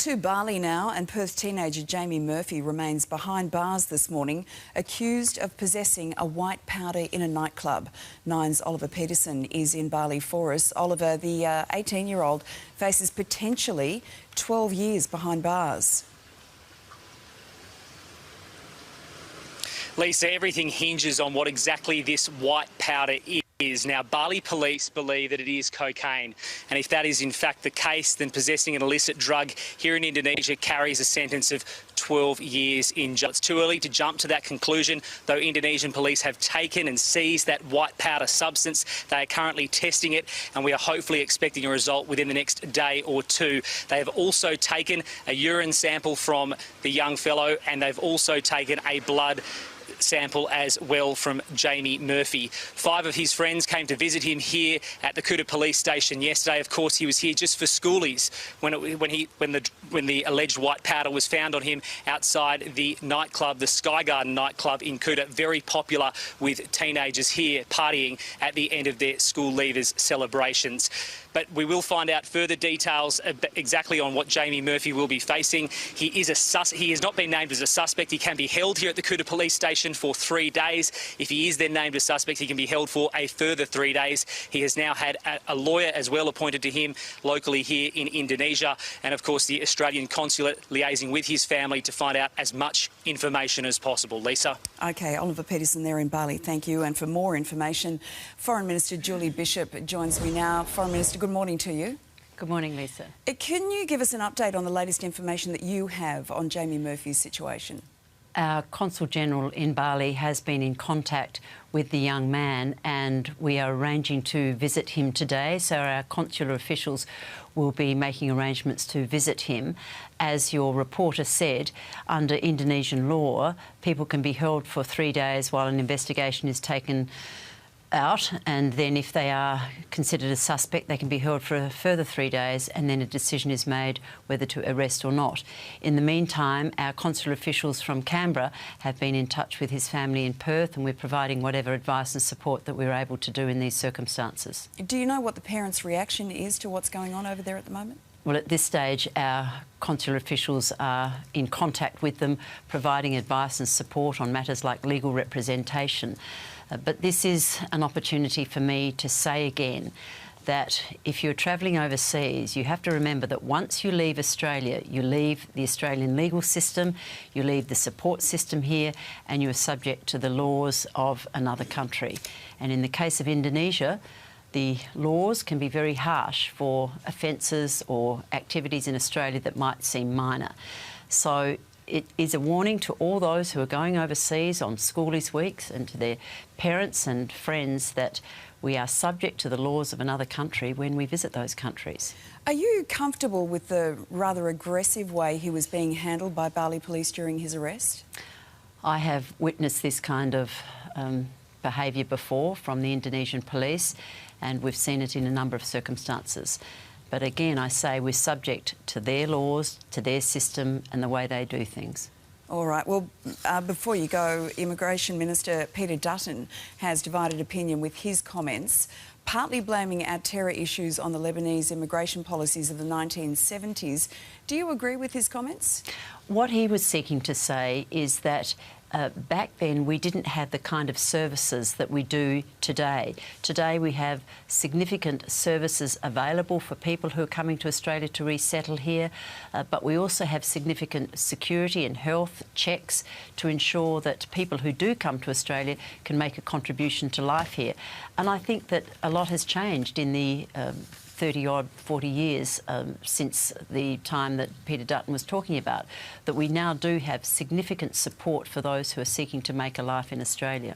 to Bali now, and Perth teenager Jamie Murphy remains behind bars this morning, accused of possessing a white powder in a nightclub. Nine's Oliver Peterson is in Bali for us. Oliver, the 18-year-old faces potentially 12 years behind bars. Lisa, everything hinges on what exactly this white powder is. Now, Bali police believe that it is cocaine, and if that is in fact the case, then possessing an illicit drug here in Indonesia carries a sentence of 12 years in jail. It's too early to jump to that conclusion, though Indonesian police have taken and seized that white powder substance. They are currently testing it, and we are hopefully expecting a result within the next day or two. They have also taken a urine sample from the young fellow, and they've also taken a blood sample as well from Jamie Murphy. 5 of his friends came to visit him here at the Kuta police station yesterday. Of course, he was here just for schoolies when the alleged white powder was found on him outside the nightclub, the Sky Garden nightclub in Kuta, very popular with teenagers here partying at the end of their school leavers celebrations. But we will find out further details exactly on what Jamie Murphy will be facing. He has not been named as a suspect. He can be held here at the Kuta police station for 3 days. If he is then named a suspect, he can be held for a further 3 days. He has now had a lawyer as well appointed to him locally here in Indonesia, and of course the Australian consulate liaising with his family to find out as much information as possible. Lisa. OK, Oliver Peterson there in Bali, thank you. And for more information, Foreign Minister Julie Bishop joins me now. Foreign Minister, good morning to you. Good morning, Lisa. Can you give us an update on the latest information that you have on Jamie Murphy's situation? Our Consul General in Bali has been in contact with the young man, and we are arranging to visit him today. So our consular officials will be making arrangements to visit him. As your reporter said, under Indonesian law, people can be held for 3 days while an investigation is taken out, and then if they are considered a suspect, they can be held for a further 3 days, and then a decision is made whether to arrest or not. In the meantime, our consular officials from Canberra have been in touch with his family in Perth, and we're providing whatever advice and support that we're able to do in these circumstances. Do you know what the parents' reaction is to what's going on over there at the moment? Well, at this stage, our consular officials are in contact with them, providing advice and support on matters like legal representation. But this is an opportunity for me to say again that if you're travelling overseas, you have to remember that once you leave Australia, you leave the Australian legal system, you leave the support system here, and you are subject to the laws of another country. And in the case of Indonesia, the laws can be very harsh for offences or activities in Australia that might seem minor. So it is a warning to all those who are going overseas on schoolies weeks and to their parents and friends that we are subject to the laws of another country when we visit those countries. Are you comfortable with the rather aggressive way he was being handled by Bali police during his arrest? I have witnessed this kind of behaviour before from the Indonesian police, and we've seen it in a number of circumstances. But again, I say we're subject to their laws, to their system and the way they do things. All right. Well, before you go, Immigration Minister Peter Dutton has divided opinion with his comments, partly blaming our terror issues on the Lebanese immigration policies of the 1970s. Do you agree with his comments? What he was seeking to say is that back then we didn't have the kind of services that we do today. Today we have significant services available for people who are coming to Australia to resettle here, but we also have significant security and health checks to ensure that people who do come to Australia can make a contribution to life here. And I think that a lot has changed in the 30-odd, 40 years since the time that Peter Dutton was talking about, that we now do have significant support for those who are seeking to make a life in Australia.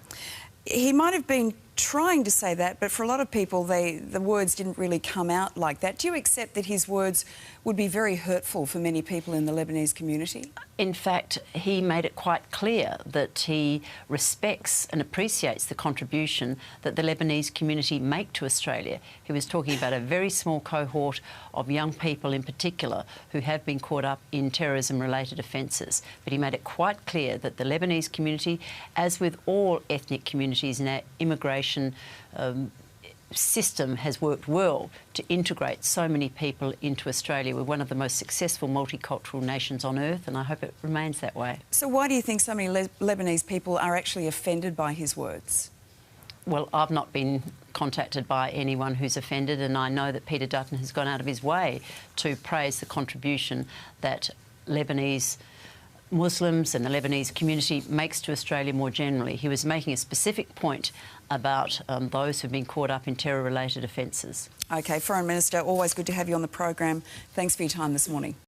He might have been trying to say that, but for a lot of people, the words didn't really come out like that. Do you accept that his words would be very hurtful for many people in the Lebanese community? In fact, he made it quite clear that he respects and appreciates the contribution that the Lebanese community make to Australia. He was talking about a very small cohort of young people in particular who have been caught up in terrorism-related offences. But he made it quite clear that the Lebanese community, as with all ethnic communities in our immigration system has worked well to integrate so many people into Australia. We're one of the most successful multicultural nations on earth, and I hope it remains that way. So why do you think so many Lebanese people are actually offended by his words? Well, I've not been contacted by anyone who's offended, and I know that Peter Dutton has gone out of his way to praise the contribution that Lebanese Muslims and the Lebanese community makes to Australia more generally. He was making a specific point about those who've been caught up in terror-related offences. OK, Foreign Minister, always good to have you on the program. Thanks for your time this morning.